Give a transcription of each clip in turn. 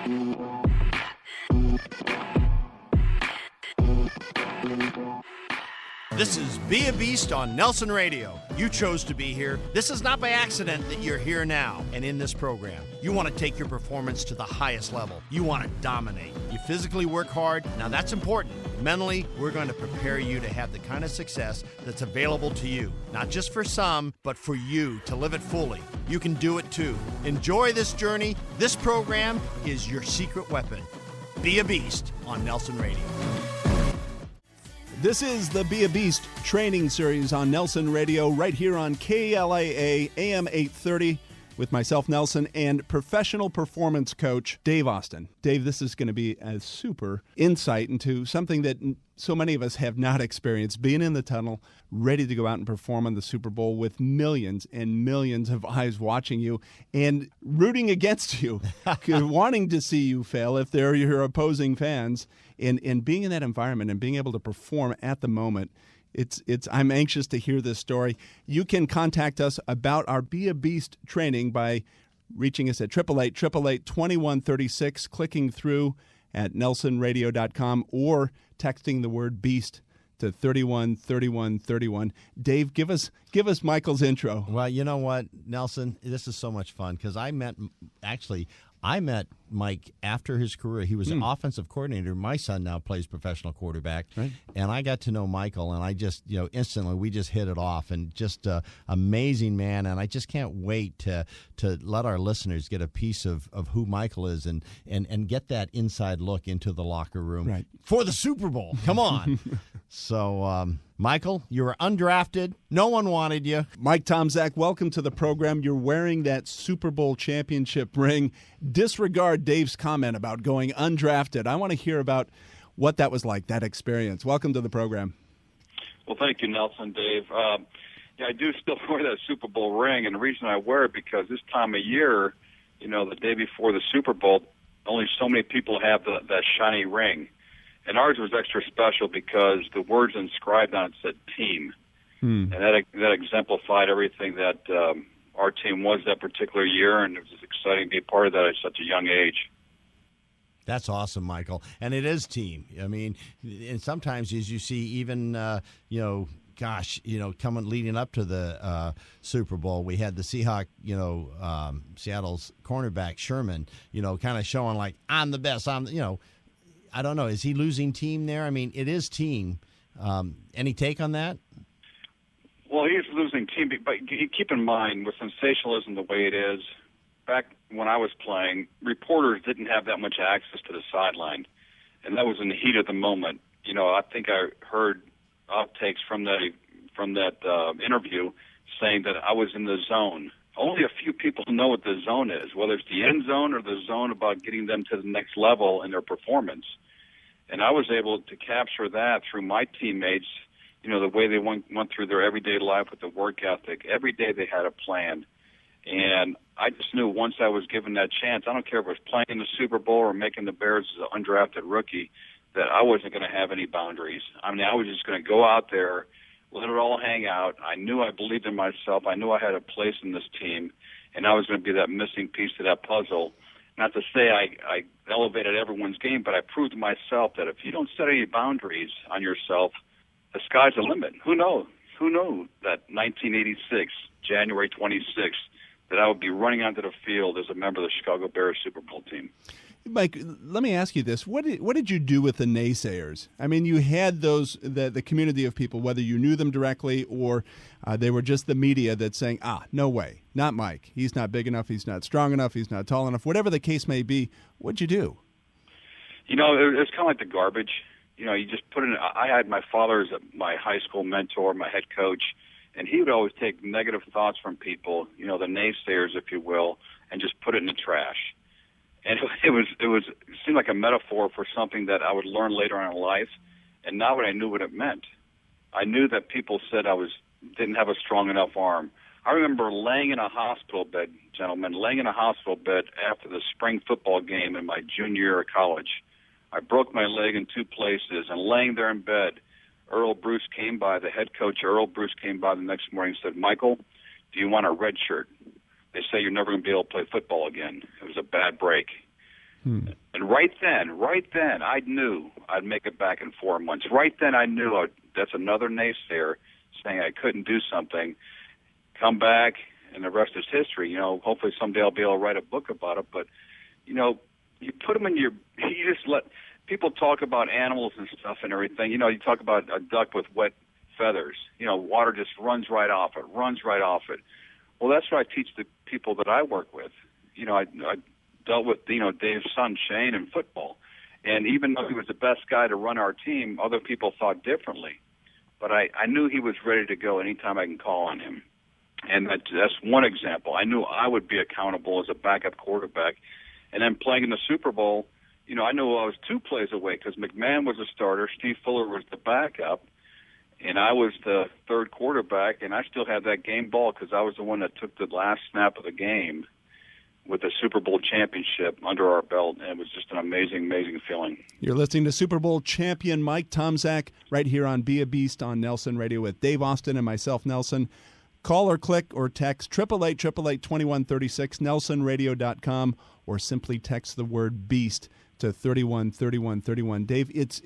This is Be a Beast on Nelson Radio. You chose to be here. This is not by accident that you're here now. And in this program, you want to take your performance to the highest level. You want to dominate. You physically work hard. Now that's important. Mentally, we're going to prepare you to have the kind of success that's available to you. Not just for some, but for you to live it fully. You can do it too. Enjoy this journey. This program is your secret weapon. Be a Beast on Nelson Radio. This is the Be a Beast training series on Nelson Radio right here on KLAA AM 830 with myself, Nelson, and professional performance coach Dave Austin. Dave, this is going to be a super insight into something that so many of us have not experienced, being in the tunnel, ready to go out and perform on the Super Bowl with millions and millions of eyes watching you and rooting against you, wanting to see you fail if they're your opposing fans, and being in that environment and being able to perform at the moment. I'm anxious to hear this story. You can contact us about our Be a Beast training by reaching us at 888-888-2136, clicking through at nelsonradio.com, or texting the word BEAST to 313131. Dave, give us Michael's intro. Well, you know what, Nelson? This is so much fun because I met Mike after his career. He was an offensive coordinator. My son now plays professional quarterback. Right. And I got to know Michael, and I just, instantly we just hit it off, and just amazing man. And I just can't wait to let our listeners get a piece of who Michael is and get that inside look into the locker room for the Super Bowl. Come on. So, Michael, you were undrafted. No one wanted you. Mike Tomczak, welcome to the program. You're wearing that Super Bowl championship ring. Disregard Dave's comment about going undrafted. I want to hear about what that was like, that experience. Welcome to the program. Well, thank you, Nelson, Dave. I do still wear that Super Bowl ring, and the reason I wear it because this time of year, the day before the Super Bowl, only so many people have that shiny ring. And ours was extra special because the words inscribed on it said team. And that exemplified everything that our team was that particular year, and it was exciting to be a part of that at such a young age. That's awesome, Michael. And it is team. I mean, and sometimes as you see even, coming leading up to the Super Bowl, we had the Seahawk, Seattle's cornerback, Sherman, kind of showing like, I'm the best, I don't know. Is he losing team there? I mean, it is team. Any take on that? Well, he is losing team, but keep in mind, with sensationalism the way it is, back when I was playing, reporters didn't have that much access to the sideline, and that was in the heat of the moment. I think I heard outtakes from that interview saying that I was in the zone. Only a few people know what the zone is, whether it's the end zone or the zone about getting them to the next level in their performance. And I was able to capture that through my teammates, the way they went through their everyday life with the work ethic. Every day they had a plan. And I just knew once I was given that chance, I don't care if it was playing in the Super Bowl or making the Bears as an undrafted rookie, that I wasn't going to have any boundaries. I mean, I was just going to go out there, let it all hang out. I believed in myself. I knew I had a place in this team, and I was going to be that missing piece to that puzzle. Not to say I elevated everyone's game, but I proved to myself that if you don't set any boundaries on yourself, the sky's the limit. Who knows? Who knew that 1986, January 26th, that I would be running onto the field as a member of the Chicago Bears Super Bowl team? Mike, let me ask you this. What did you do with the naysayers? I mean, you had the community of people, whether you knew them directly or they were just the media that's saying, no way, not Mike. He's not big enough. He's not strong enough. He's not tall enough. Whatever the case may be, what'd you do? It's kind of like the garbage. You just put in. I had my father as my high school mentor, my head coach, and he would always take negative thoughts from people, the naysayers, if you will, and just put it in the trash. And it seemed like a metaphor for something that I would learn later on in life. And now I knew what it meant. I knew that people said I didn't have a strong enough arm. I remember laying in a hospital bed, gentlemen, after the spring football game in my junior year of college. I broke my leg in two places, and laying there in bed, Earl Bruce came by, the head coach Earl Bruce came by the next morning and said, Michael, do you want a red shirt? They say you're never going to be able to play football again. It was a bad break. And right then, I knew I'd make it back in 4 months. Right then, I knew that's another naysayer saying I couldn't do something. Come back, and the rest is history. Hopefully someday I'll be able to write a book about it. But, you put them in you just let people talk about animals and stuff and everything. You talk about a duck with wet feathers. Water just runs right off it. Well, that's what I teach the people that I work with. I dealt with, Dave's son, Shane, in football. And even though he was the best guy to run our team, other people thought differently. But I knew he was ready to go anytime I can call on him. And that's one example. I knew I would be accountable as a backup quarterback. And then playing in the Super Bowl, I knew I was 2 plays away because McMahon was the starter, Steve Fuller was the backup, and I was the third quarterback, and I still had that game ball because I was the one that took the last snap of the game with the Super Bowl championship under our belt, and it was just an amazing, amazing feeling. You're listening to Super Bowl champion Mike Tomczak right here on Be a Beast on Nelson Radio with Dave Austin and myself, Nelson. Call or click or text 888-888-2136, nelsonradio.com, or simply text the word BEAST to 313131. Dave, it's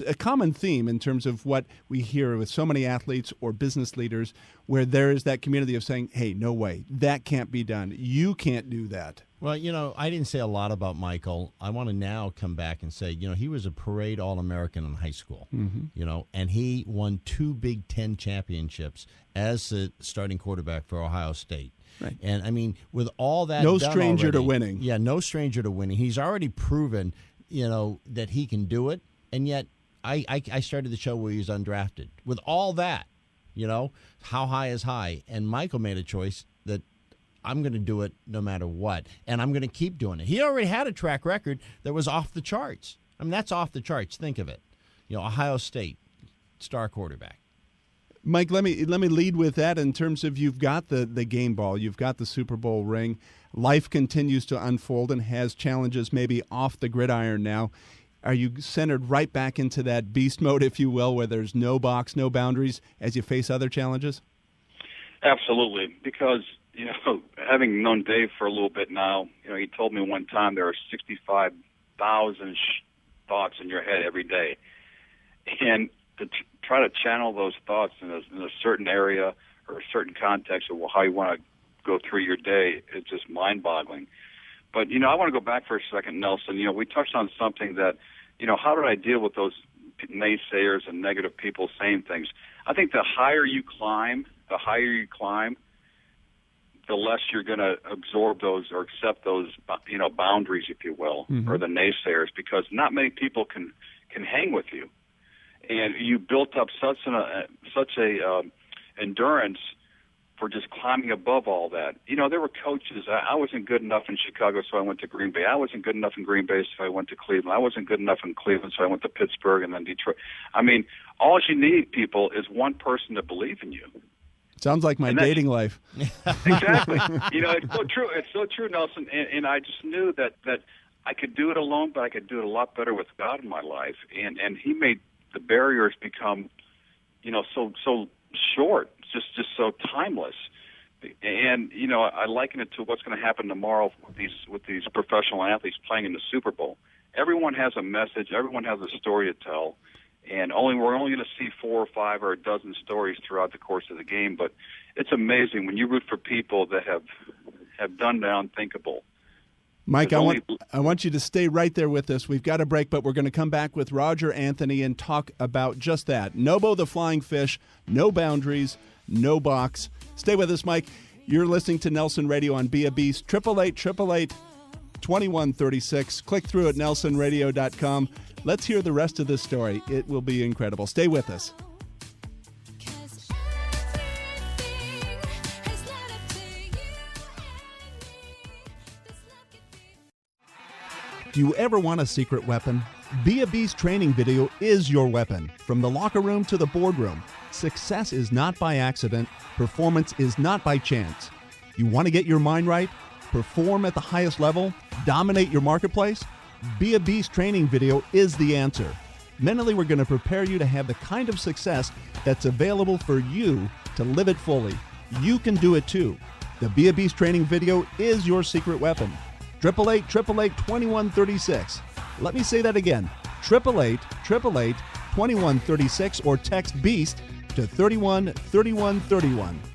a common theme in terms of what we hear with so many athletes or business leaders where there is that community of saying, hey, no way, that can't be done. You can't do that. Well, I didn't say a lot about Michael. I want to now come back and say, he was a parade All-American in high school, and he won 2 Big Ten championships as the starting quarterback for Ohio State. Right. And, with all that no done stranger already, to winning. Yeah, no stranger to winning. He's already proven, that he can do it, and yet I started the show where he was undrafted. With all that, how high is high? And Michael made a choice that I'm going to do it no matter what, and I'm going to keep doing it. He already had a track record that was off the charts. That's off the charts. Think of it. Ohio State, star quarterback. Mike, let me lead with that in terms of you've got the game ball, you've got the Super Bowl ring. Life continues to unfold and has challenges maybe off the gridiron now. Are you centered right back into that beast mode, if you will, where there's no box, no boundaries as you face other challenges? Absolutely, because having known Dave for a little bit now, he told me one time there are 65,000 thoughts in your head every day, and to try to channel those thoughts in a certain area or a certain context of how you want to go through your day is just mind-boggling. But, I want to go back for a second, Nelson. We touched on something that, how did I deal with those naysayers and negative people saying things? I think the higher you climb, the less you're going to absorb those or accept those, boundaries, if you will, or the naysayers, because not many people can hang with you. And you built up such a endurance for just climbing above all that. There were coaches. I wasn't good enough in Chicago, so I went to Green Bay. I wasn't good enough in Green Bay, so I went to Cleveland. I wasn't good enough in Cleveland, so I went to Pittsburgh and then Detroit. All you need, people, is one person to believe in you. Sounds like my dating life. Exactly. It's so true. It's so true, Nelson. And I just knew that I could do it alone, but I could do it a lot better with God in my life. And he made the barriers become, so short, just so timeless. And I liken it to what's going to happen tomorrow with these professional athletes playing in the Super Bowl. Everyone has a message. Everyone has a story to tell. And we're only going to see 4 or 5 or a dozen stories throughout the course of the game. But it's amazing when you root for people that have done the unthinkable. Mike, I want you to stay right there with us. We've got a break, but we're going to come back with Roger Anthony and talk about just that. Nobo the Flying Fish, no boundaries, no box. Stay with us, Mike. You're listening to Nelson Radio on Be a Beast, 888-888-2136. Click through at nelsonradio.com. Let's hear the rest of this story. It will be incredible. Stay with us. Do you ever want a secret weapon? Be a Beast training video is your weapon. From the locker room to the boardroom, success is not by accident. Performance is not by chance. You want to get your mind right? Perform at the highest level? Dominate your marketplace? Be a Beast training video is the answer. Mentally, we're going to prepare you to have the kind of success that's available for you to live it fully. You can do it too. The Be a Beast training video is your secret weapon. 888-888-2136. Let me say that again. 888-888-2136 or text BEAST to 313131.